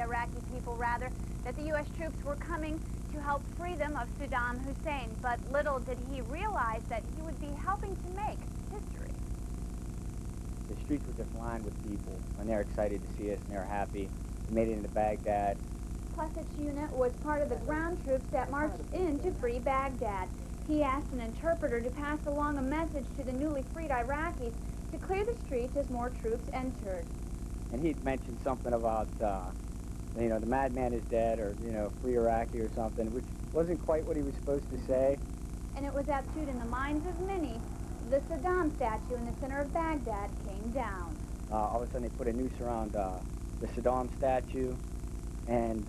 Iraqi people, rather, that the U.S. troops were coming to help free them of Saddam Hussein. But little did he realize that he would be helping to make history. The streets were just lined with people, and they're excited to see us, and they're happy. We made it into Baghdad. Plessett's unit was part of the ground troops that marched in to free Baghdad. He asked an interpreter to pass along a message to the newly freed Iraqis to clear the streets as more troops entered. And he'd mentioned something about, you know, the madman is dead, or, you know, free Iraqi or something, which wasn't quite what he was supposed to say. And it was tattooed in the minds of many. The Saddam statue in the center of Baghdad came down. All of a sudden they put a noose around the Saddam statue, and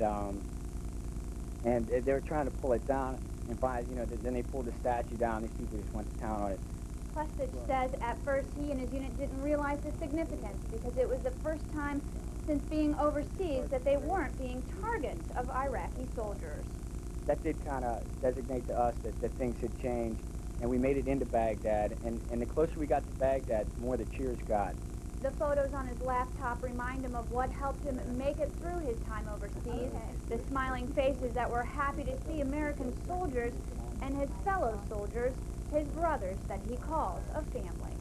they were trying to pull it down, and then they pulled the statue down. These people just went to town on it. Plessich says at first he and his unit didn't realize the significance because it was the first time since being overseas that they weren't being targets of Iraqi soldiers. That did kind of designate to us that things had changed, and we made it into Baghdad, and the closer we got to Baghdad, the more the cheers got. The photos on his laptop remind him of what helped him make it through his time overseas, the smiling faces that were happy to see American soldiers and his fellow soldiers, his brothers that he calls a family.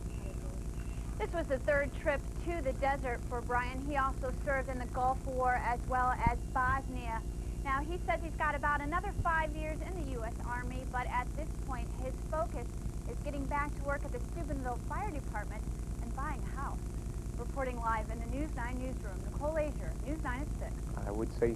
This was the third trip to the desert for Brian. He also served in the Gulf War as well as Bosnia. Now, he says he's got about another 5 years in the U.S. Army, but at this point, his focus is getting back to work at the Steubenville Fire Department and buying a house. Reporting live in the News 9 newsroom, Nicole Azier, News 9 at 6. I would say